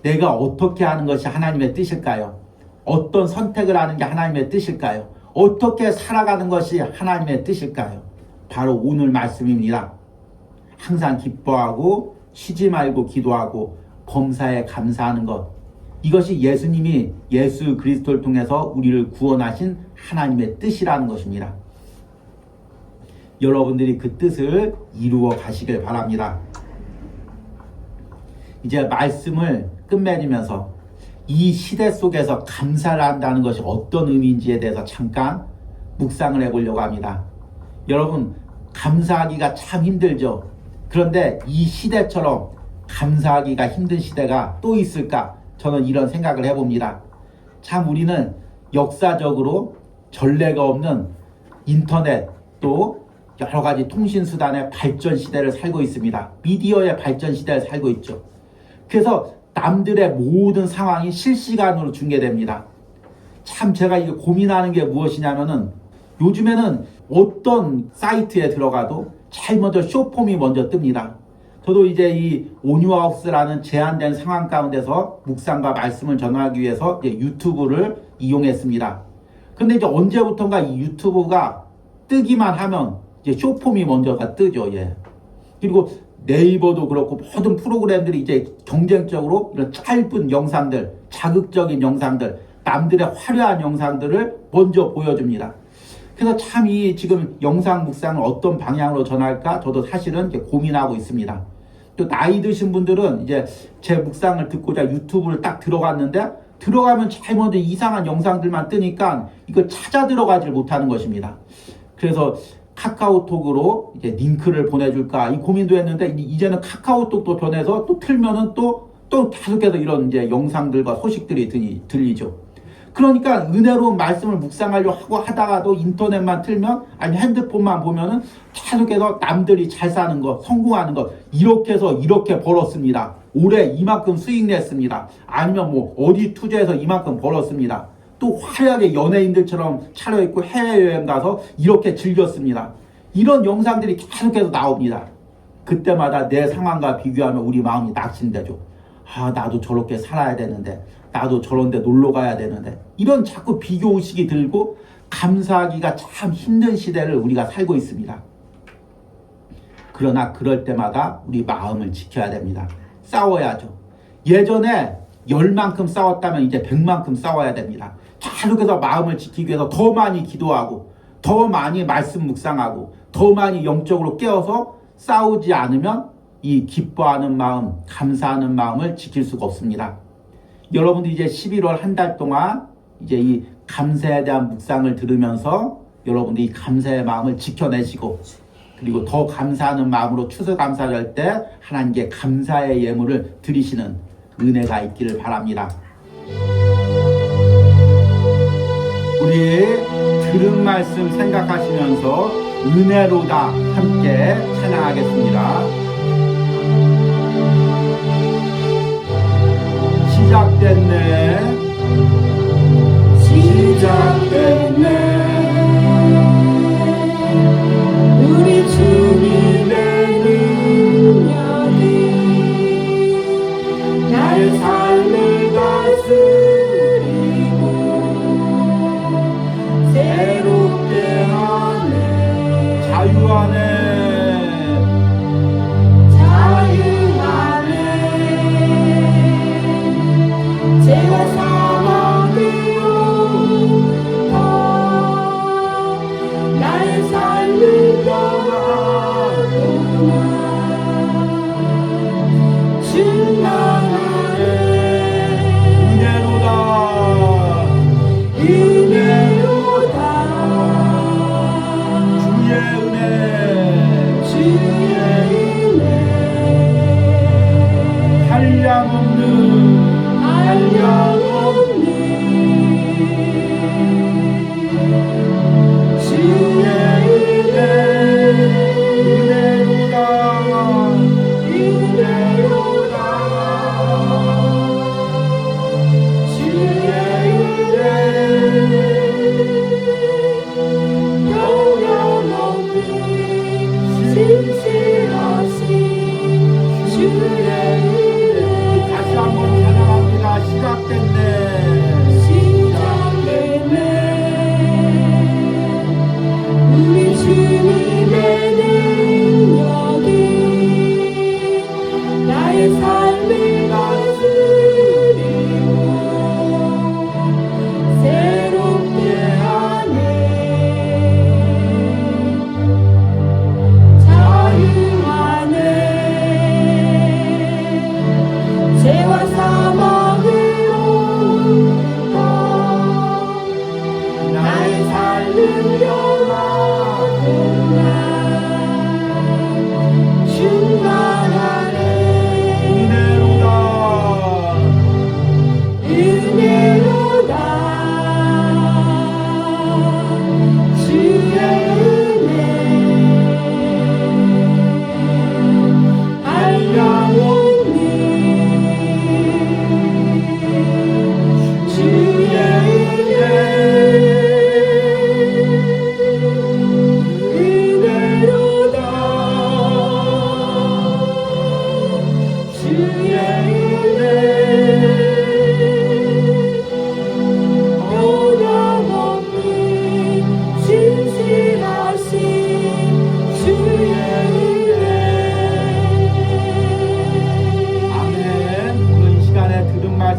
내가 어떻게 하는 것이 하나님의 뜻일까요? 어떤 선택을 하는 게 하나님의 뜻일까요? 어떻게 살아가는 것이 하나님의 뜻일까요? 바로 오늘 말씀입니다. 항상 기뻐하고 쉬지 말고 기도하고 범사에 감사하는 것. 이것이 예수님이 예수 그리스도를 통해서 우리를 구원하신 하나님의 뜻이라는 것입니다. 여러분들이 그 뜻을 이루어 가시길 바랍니다. 이제 말씀을 끝맺으면서 이 시대 속에서 감사를 한다는 것이 어떤 의미인지에 대해서 잠깐 묵상을 해보려고 합니다. 여러분, 감사하기가 참 힘들죠. 그런데 이 시대처럼 감사하기가 힘든 시대가 또 있을까? 저는 이런 생각을 해봅니다. 참 우리는 역사적으로 전례가 없는 인터넷 또 여러 가지 통신수단의 발전 시대를 살고 있습니다. 미디어의 발전 시대를 살고 있죠. 그래서 남들의 모든 상황이 실시간으로 중계됩니다. 참 제가 이게 고민하는 게 무엇이냐면은 요즘에는 어떤 사이트에 들어가도 제일 먼저 쇼폼이 먼저 뜹니다. 저도 이제 이 온유하우스라는 제한된 상황 가운데서 묵상과 말씀을 전하기 위해서 이제 유튜브를 이용했습니다. 근데 이제 언제부턴가 이 유튜브가 뜨기만 하면 이제 쇼폼이 먼저가 뜨죠. 예. 그리고 네이버도 그렇고 모든 프로그램들이 이제 경쟁적으로 이런 짧은 영상들, 자극적인 영상들, 남들의 화려한 영상들을 먼저 보여줍니다. 그래서 참 이 지금 영상 묵상을 어떤 방향으로 전할까 저도 사실은 이제 고민하고 있습니다. 또 나이 드신 분들은 이제 제 묵상을 듣고자 유튜브를 딱 들어갔는데 들어가면 제일 먼저 이상한 영상들만 뜨니까 이걸 찾아 들어가질 못하는 것입니다. 그래서 카카오톡으로 이제 링크를 보내줄까 이 고민도 했는데 이제는 카카오톡도 변해서 또 틀면은 또 계속해서 이런 이제 영상들과 소식들이 들리죠. 그러니까 은혜로운 말씀을 묵상하려고 하다가도 인터넷만 틀면 아니 핸드폰만 보면은 계속해서 남들이 잘 사는 것, 성공하는 것 이렇게 해서 이렇게 벌었습니다. 올해 이만큼 수익 냈습니다. 아니면 뭐 어디 투자해서 이만큼 벌었습니다. 또 화려하게 연예인들처럼 차려입고 해외여행 가서 이렇게 즐겼습니다. 이런 영상들이 계속해서 나옵니다. 그때마다 내 상황과 비교하면 우리 마음이 낙심되죠. 아, 나도 저렇게 살아야 되는데, 나도 저런 데 놀러 가야 되는데, 이런 자꾸 비교의식이 들고 감사하기가 참 힘든 시대를 우리가 살고 있습니다. 그러나 그럴 때마다 우리 마음을 지켜야 됩니다. 싸워야죠. 예전에 10만큼 싸웠다면 이제 100만큼 싸워야 됩니다. 계속해서 마음을 지키기 위해서 더 많이 기도하고 더 많이 말씀 묵상하고 더 많이 영적으로 깨어서 싸우지 않으면 이 기뻐하는 마음, 감사하는 마음을 지킬 수가 없습니다. 여러분들이 이제 11월 한 달 동안 이제 이 감사에 대한 묵상을 들으면서 여러분들이 감사의 마음을 지켜내시고 그리고 더 감사하는 마음으로 추수감사할 때 하나님께 감사의 예물을 드리시는 은혜가 있기를 바랍니다. 우리 들은 말씀 생각하시면서 은혜로다 함께 찬양하겠습니다. 시작됐네 우리 주님의 능력이 나의 삶을 다스리고 새롭게 하네 자유하네 제가 사랑해요 더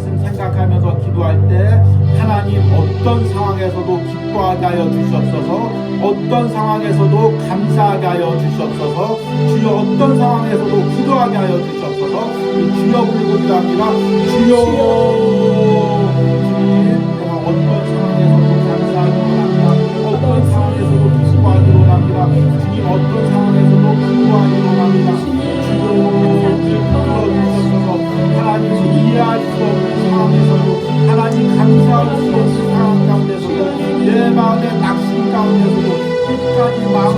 말씀 생각하면서 기도할 때 하나님 어떤 상황에서도 기뻐하게 하여 주시옵소서. 어떤 상황에서도 감사하게 하여 주시옵소서. 주여 어떤 상황에서도 기도하게 하여 주시옵소서. 주여 부르고 기도합니다. 주여 주님 내가 어떤 상황에서도 감사하기 원합니다. 어떤 상황에서도 기뻐하기 원합니다. 주님 어떤 상황에서도 기뻐하기 원합니다. 주여 불러주셔서 하나님 이해할 수 없는 상황에서도 하나님 감사할 수 없는 상황 가운데서도 내 마음의 낙심 가운데서도 끝까지 마음을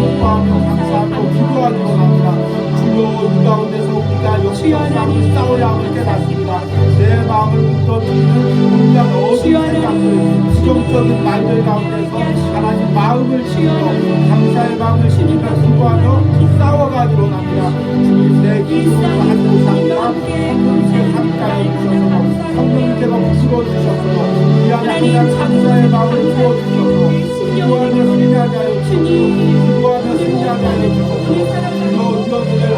기뻐하며 감사하고 기도하기 원합니다. 주여 이 가운데서 우리가 역시의 싸움을 싸워야 함을 깨닫습니다. 내 마음을 묻어주는 온갖 어두운 생각들 부정적인 말들 가운데서 하나님 마음을 지키며 감사의 마음을 지키며 기도하며 싸워가기로 합니다. 주님 내 기도를 하는 삶과 성령님께 함께하여 주셔서 성령님께서 부어주셔서 이 안에 항상 감사의 마음을 부어주셔서 기도하며 승리하게 하여 주셔서 기도하며 승리하게 하여 주셔서 주여 이런 은혜를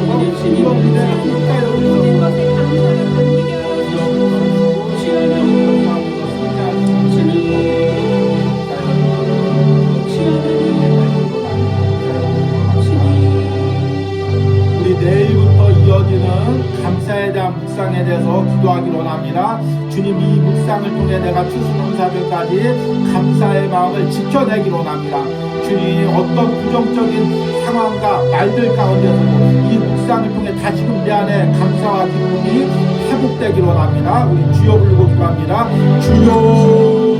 부어주셔서 이런 은혜를 함께하여 주셔서 내일부터 이어지는 감사에 대한 묵상에 대해서 기도하기로 합니다. 주님 이 묵상을 통해 내가 추수감사절까지 감사의 마음을 지켜내기로 합니다. 주님 어떤 부정적인 상황과 말들 가운데서도 이 묵상을 통해 다시금 내 안에 감사와 기쁨이 회복되기로 합니다. 우리 주여 부르고 기도합니다. 주여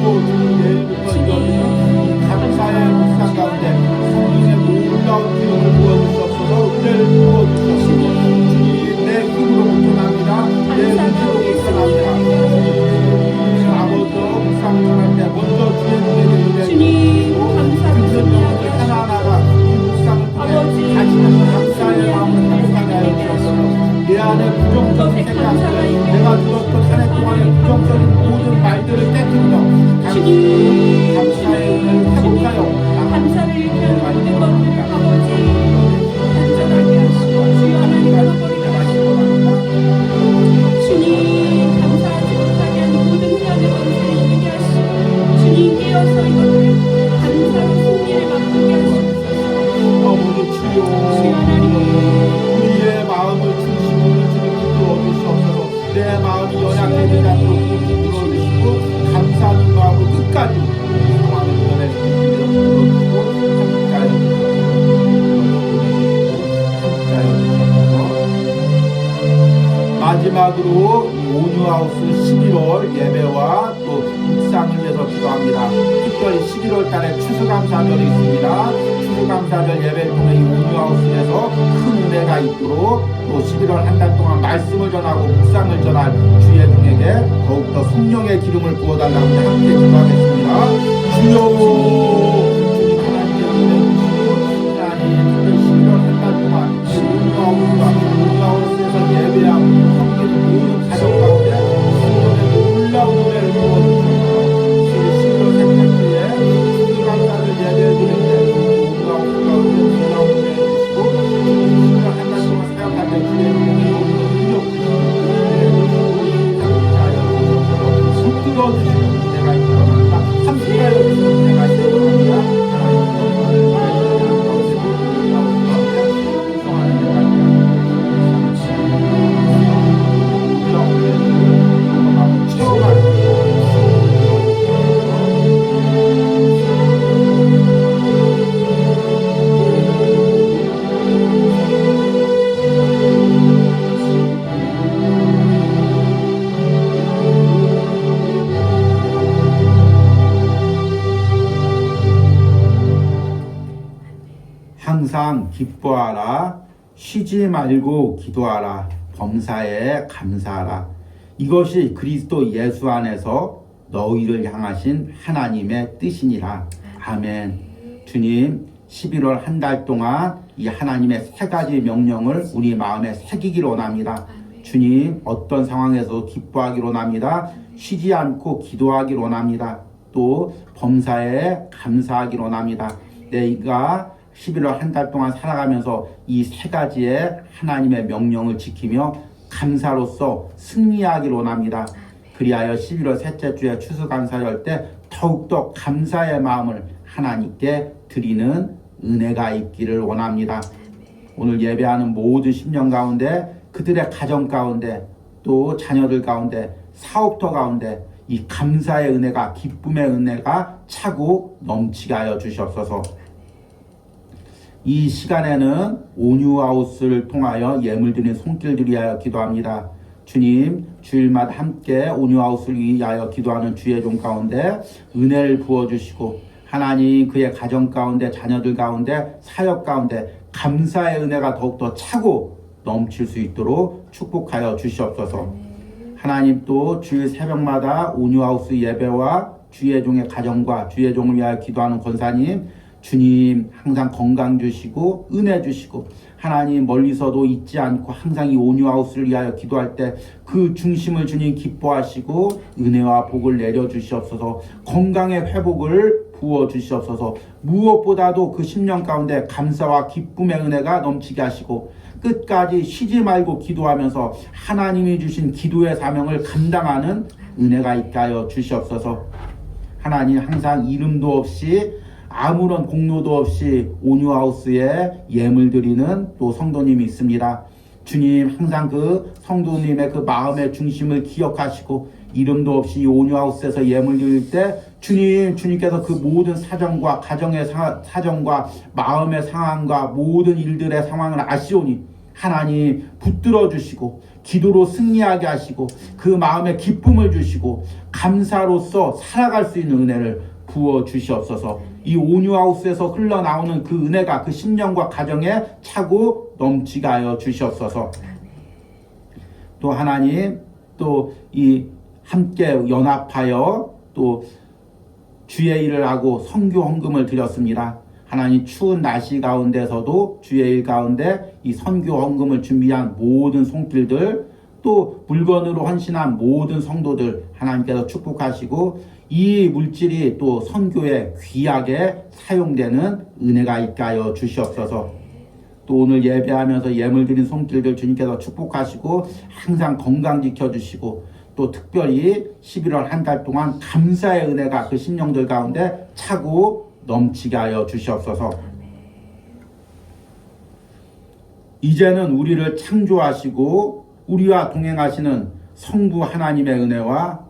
주님 내일부터 이어지는 감사의 묵상 가운데 성령의 놀라운 기름을 부어주시옵소서. 은혜를 부어주시옵소서. 주님 내 힘으로 못전합니다. 내 의지로 못전합니다. 주님 아버지로 묵상을 전할 때 먼저 주의 눈에 주님 감사합니다. 하나하나가 이 묵상을 통해 다시는 감사의 마음을 회복하게 하여 주옵소서. 내 안에 부정적인 생각들 내가 들었던 한 해 동안의 부정적인 모든 말들을 깨뜨리며 감사의 은혜를 회복하여 감사를 일으키는 모든 것들 아버지 단전하게 하시고 주여 하나님 아버지가 하시고 주님 감사하지 못하게 하는 모든 회원의 권세를 이기게 하시고 주님 깨어서 이것을 감사로 승리를 맛보게 하시옵소서. 아버지 주여 우리의 마음을 중심으로 주님 붙들어 주시옵소서. 내 마음이 연약해지지 않도록 붙들어 주시고 감사하는 마음으로 끝까지 이 상황을 이겨내시고 함께하여 주셔서 마지막으로 온유하우스 11월 예배와 또 묵상을 위해서 기도합니다. 특별히 11월 달에 추수감사절이 있습니다. 추수감사절 예배를 통해 이 온유하우스에서 큰 은혜가 있도록 또 11월 한 달 동안 말씀을 전하고 묵상을 전할 주의 종에게 더욱더 성령의 기름을 부어달라고 함께 기도하겠습니다. 주여 주님 하나님의 은혜 주시고 하나님 11월 한 달 동안 온유하우스에서 예배하고 함께 모든 가정 가운데 성령의 놀라운 은혜를 부어주셔서 11월 생명주에 추수감사를 예배해 드리는데 온유하우스 가운데 놀라운 은혜를 주시고 11월 한 달 동안 사역할 때 주의 은혜로 능력 주시고 함께하여 주셔서 붙들어 주시는 은혜가 있기로 합니다. 함께하여 주시는 은혜가 있기로 합니다. 하나님의 항상 기뻐하라. 쉬지 말고 기도하라. 범사에 감사하라. 이것이 그리스도 예수 안에서 너희를 향하신 하나님의 뜻이니라. 아멘. 주님 11월 한 달 동안 이 하나님의 세 가지 명령을 우리 마음에 새기기로 원합니다. 주님 어떤 상황에서 기뻐하기로 원합니다. 쉬지 않고 기도하기로 원합니다. 또 범사에 감사하기로 원합니다. 내가 11월 한 달 동안 살아가면서 이 세 가지의 하나님의 명령을 지키며 감사로서 승리하길 원합니다. 그리하여 11월 셋째 주에 추수감사절 때 더욱더 감사의 마음을 하나님께 드리는 은혜가 있기를 원합니다. 오늘 예배하는 모든 심령 가운데, 그들의 가정 가운데, 또 자녀들 가운데, 사업터 가운데 이 감사의 은혜가, 기쁨의 은혜가 차고 넘치게 하여 주시옵소서. 이 시간에는 온유하우스를 통하여 예물 드린 손길들 위하여 기도합니다. 주님, 주일마다 함께 온유하우스를 위하여 기도하는 주의 종 가운데 은혜를 부어주시고, 하나님 그의 가정 가운데, 자녀들 가운데, 사역 가운데 감사의 은혜가 더욱더 차고 넘칠 수 있도록 축복하여 주시옵소서. 하나님, 또 주일 새벽마다 온유하우스 예배와 주의 종의 가정과 주의 종을 위하여 기도하는 권사님, 주님 항상 건강 주시고 은혜 주시고, 하나님 멀리서도 잊지 않고 항상 이 온유하우스를 위하여 기도할 때 그 중심을 주님 기뻐하시고 은혜와 복을 내려주시옵소서. 건강의 회복을 부어주시옵소서. 무엇보다도 그 심령 가운데 감사와 기쁨의 은혜가 넘치게 하시고, 끝까지 쉬지 말고 기도하면서 하나님이 주신 기도의 사명을 감당하는 은혜가 있게 하여 주시옵소서. 하나님, 항상 이름도 없이 아무런 공로도 없이 온유하우스에 예물 드리는 또 성도님이 있습니다. 주님, 항상 그 성도님의 그 마음의 중심을 기억하시고, 이름도 없이 이 온유하우스에서 예물 드릴 때 주님께서 그 모든 사정과 가정의 사정과 마음의 상황과 모든 일들의 상황을 아시오니 하나님 붙들어 주시고 기도로 승리하게 하시고 그 마음에 기쁨을 주시고 감사로서 살아갈 수 있는 은혜를 부어 주시옵소서. 이 온유하우스에서 흘러나오는 그 은혜가 그 심령과 가정에 차고 넘치게 하여 주시옵소서. 또 하나님, 또 이 함께 연합하여 또 주의 일을 하고 선교 헌금을 드렸습니다. 하나님, 추운 날씨 가운데서도 주의 일 가운데 이 선교 헌금을 준비한 모든 손길들, 또 물건으로 헌신한 모든 성도들 하나님께서 축복하시고, 이 물질이 또 선교에 귀하게 사용되는 은혜가 있게 하여 주시옵소서. 또 오늘 예배하면서 예물 드린 손길들 주님께서 축복하시고 항상 건강 지켜주시고, 또 특별히 11월 한 달 동안 감사의 은혜가 그 심령들 가운데 차고 넘치게 하여 주시옵소서. 이제는 우리를 창조하시고 우리와 동행하시는 성부 하나님의 은혜와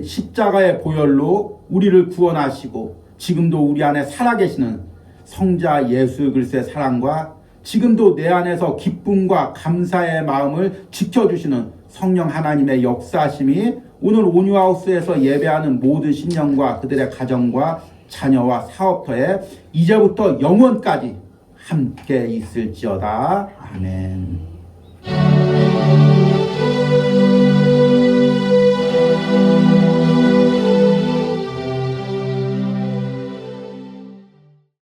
십자가의 보혈로 우리를 구원하시고 지금도 우리 안에 살아계시는 성자 예수 그리스도의 사랑과 지금도 내 안에서 기쁨과 감사의 마음을 지켜주시는 성령 하나님의 역사심이 오늘 온유하우스에서 예배하는 모든 심령과 그들의 가정과 자녀와 사업터에 이제부터 영원까지 함께 있을지어다. 아멘.